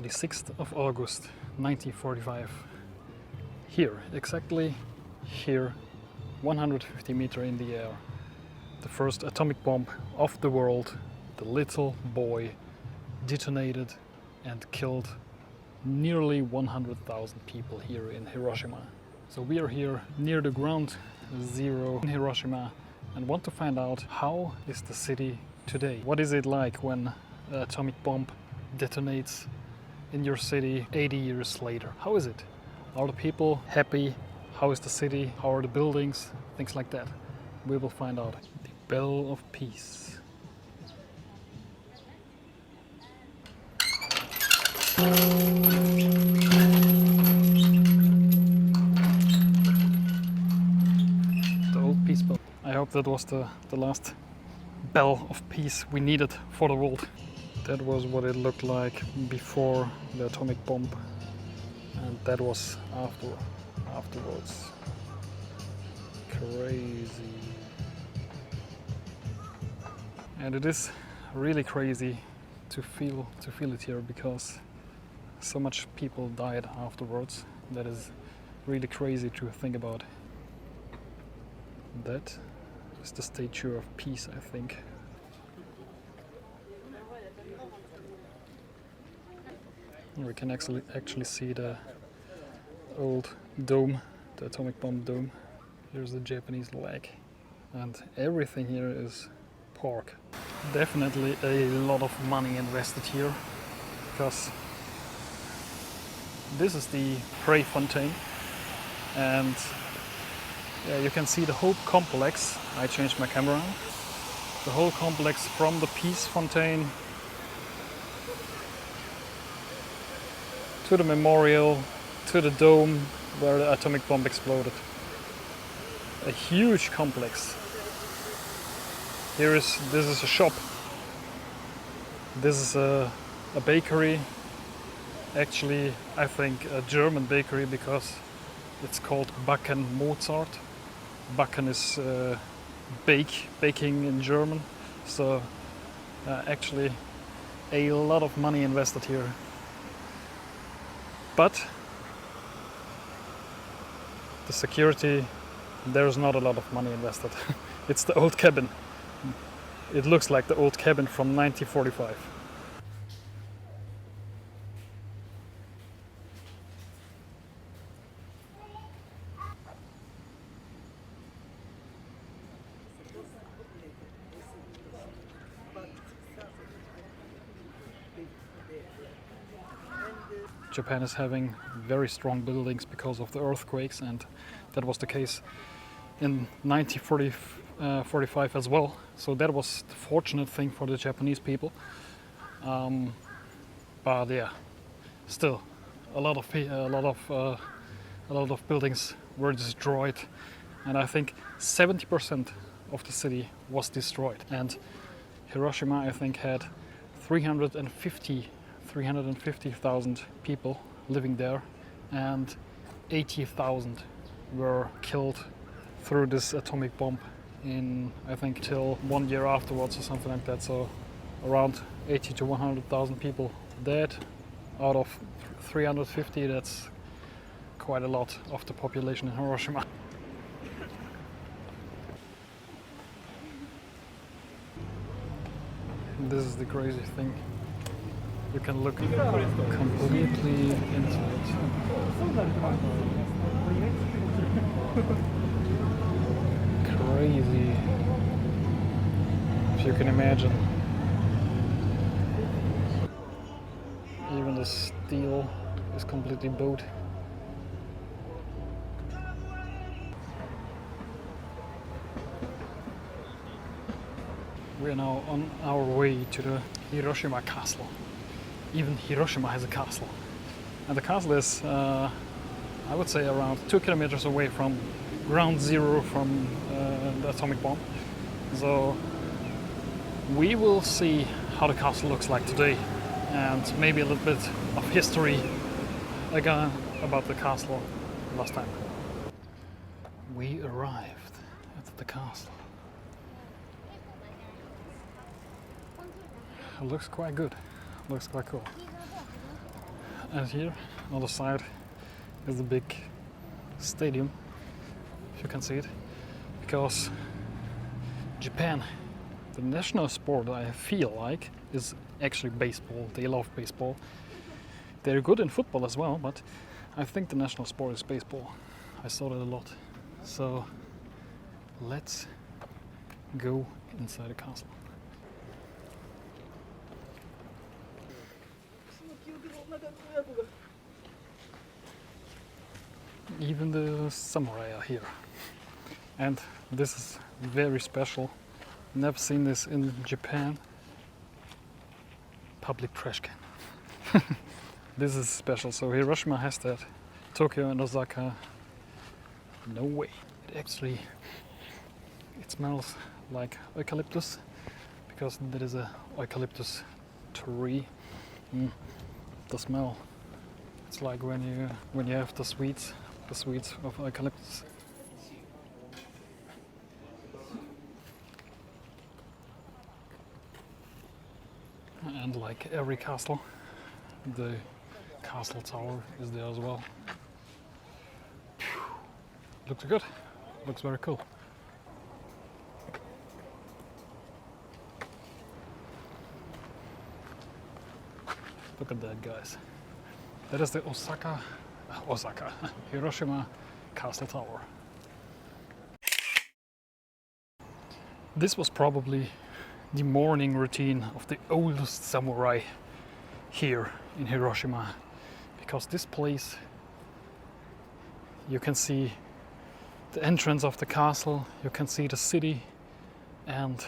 the 6th of August 1945. Here, exactly here, 150 meters in the air, the first atomic bomb of the world, the little boy, detonated and killed nearly 100,000 people here in Hiroshima. So we are here near the ground zero in Hiroshima and want to find out how is the city today. What is it like when an atomic bomb detonates in your city 80 years later? How is it? Are the people happy? How is the city? How are the buildings? Things like that. We will find out. The Bell of Peace. The old peace bell. I hope that was the last bell of peace we needed for the world. That was what it looked like before the atomic bomb, and that was afterwards. Crazy. And it is really crazy to feel it here, because so much people died afterwards. That is really crazy to think about. That is the Statue of Peace, I think. We can actually see the old dome, the atomic bomb dome. Here's the Japanese flag, and everything here is pork. Definitely a lot of money invested here, because this is the Prey Fontaine, and yeah, you can see the whole complex. I changed my camera. The whole complex from the Peace Fontaine to the memorial, to the dome where the atomic bomb exploded. A huge complex. This is a shop. This is a bakery. Actually, I think a German bakery, because it's called Backen Mozart. Backen is baking in German. So actually a lot of money invested here. But the security, there's not a lot of money invested. It's the old cabin. It looks like the old cabin from 1945. Japan is having very strong buildings because of the earthquakes, and that was the case in 1945 as well. So that was the fortunate thing for the Japanese people. But yeah, still a lot of buildings were destroyed, and I think 70% of the city was destroyed. And Hiroshima, I think, had 350,000 people living there, and 80,000 were killed through this atomic bomb in, I think, till 1 year afterwards or something like that. So around 80 to 100,000 people dead out of 350. That's quite a lot of the population in Hiroshima. This is the crazy thing. You can look completely into it. Crazy, if you can imagine. Even the steel is completely bowed. We are now on our way to the Hiroshima Castle. Even Hiroshima has a castle. And the castle is, I would say, around 2 kilometers away from ground zero from the atomic bomb. So we will see how the castle looks like today, and maybe a little bit of history again about the castle last time. We arrived at the castle. It looks quite good. Looks quite cool. And here on the side is the big stadium, if you can see it, because Japan, the national sport, I feel like, is actually baseball. They love baseball. They're good in football as well, but I think the national sport is baseball. I saw that a lot. So let's go inside the castle. Even the samurai are here. And this is very special. Never seen this in Japan. Public trash can. This is special. So Hiroshima has that. Tokyo and Osaka, no way. It smells like eucalyptus, because there is a eucalyptus tree. The smell, it's like when you have the sweets of eucalyptus. And like every castle, the castle tower is there as well. Looks good. Looks very cool. Look at that, guys. That is the Hiroshima Castle Tower. This was probably the morning routine of the oldest samurai here in Hiroshima, because this place, you can see the entrance of the castle, you can see the city, and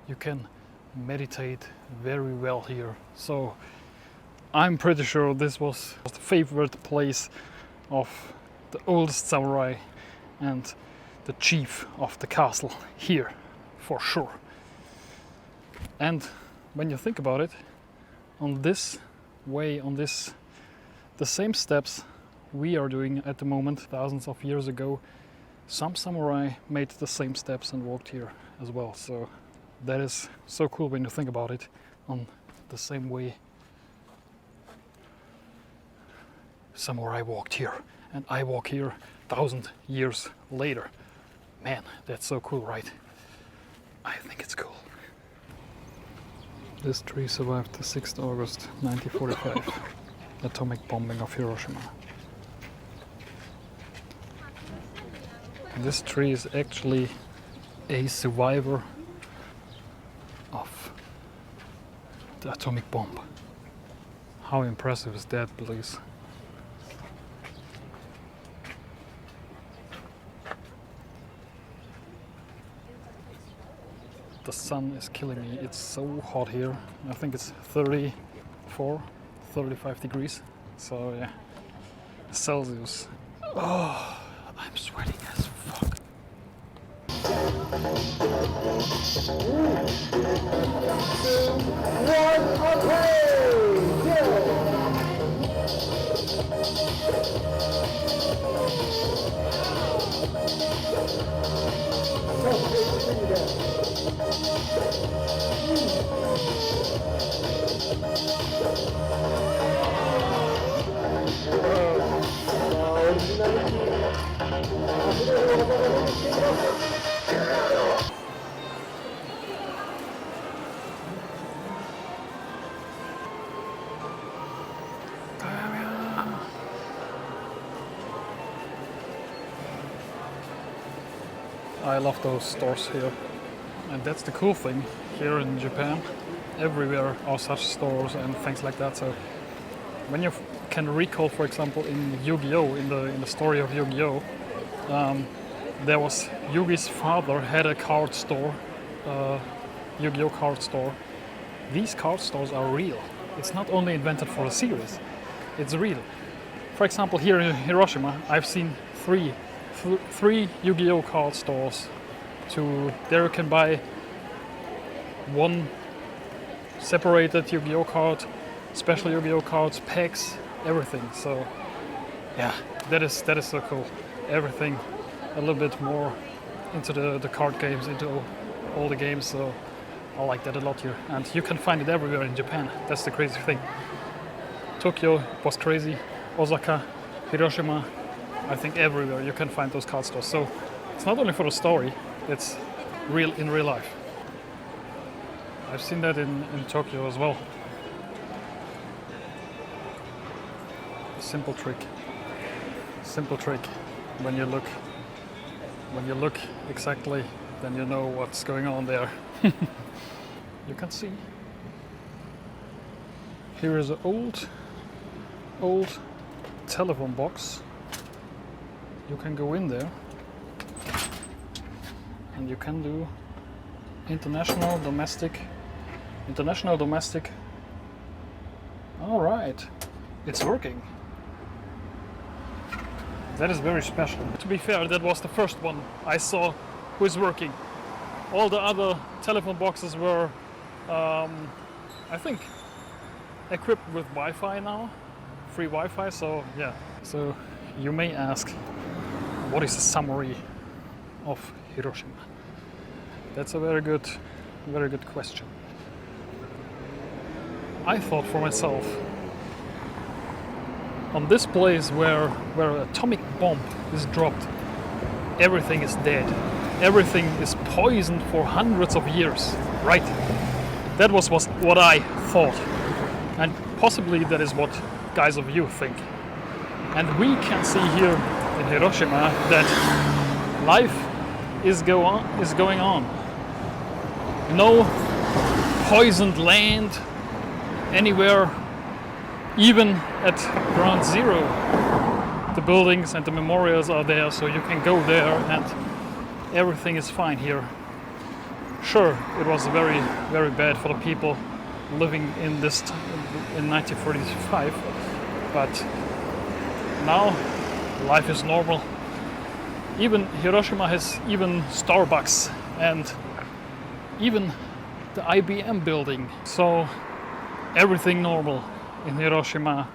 you can meditate very well here. So I'm pretty sure this was the favorite place of the oldest samurai and the chief of the castle here, for sure. And when you think about it, on this way, the same steps we are doing at the moment, thousands of years ago, some samurai made the same steps and walked here as well. So that is so cool when you think about it, on the same way samurai walked here, and I walk here 1,000 years later. Man, that's so cool, right? I think it's cool. This tree survived the 6th August 1945 atomic bombing of Hiroshima. This tree is actually a survivor of the atomic bomb. How impressive is that, please? The sun is killing me. It's so hot here. I think it's 34, 35 degrees. So yeah, Celsius. Oh, I'm sweating as fuck. I love those stores here, and that's the cool thing here in Japan. Everywhere are such stores and things like that. So when you can recall, for example, in Yu-Gi-Oh, in the story of Yu-Gi-Oh, there was Yugi's father had a card store, Yu-Gi-Oh card store. These card stores are real. It's not only invented for a series, it's real. For example, here in Hiroshima, I've seen three Yu-Gi-Oh card stores. There you can buy one separated Yu-Gi-Oh card, special Yu-Gi-Oh cards, packs, everything. So yeah, that is so cool. Everything a little bit more into the card games, into all the games. So I like that a lot here, and you can find it everywhere in Japan. That's the crazy thing. Tokyo was crazy, Osaka, Hiroshima, I think everywhere you can find those card stores. So it's not only for the story, it's real in real life. I've seen that in Tokyo as well. Simple trick. Simple trick. When you look exactly, then you know what's going on there. You can see. Here is an old telephone box. You can go in there and you can do international, domestic. All right, it's working. That is very special. To be fair, that was the first one I saw who is working. All the other telephone boxes were, I think, equipped with Wi-Fi now, free Wi-Fi. So yeah. So you may ask, what is the summary of Hiroshima? That's a very good question. I thought for myself, on this place where an atomic bomb is dropped, everything is dead. Everything is poisoned for hundreds of years, right? That was what I thought. And possibly that is what guys of you think. And we can see here in Hiroshima that life is going on. No poisoned land anywhere, even at ground zero. The buildings and the memorials are there, so you can go there and everything is fine here. Sure, it was very, very bad for the people living in this in 1945, but now life is normal. Even Hiroshima has even Starbucks and even the IBM building. So everything normal in Hiroshima.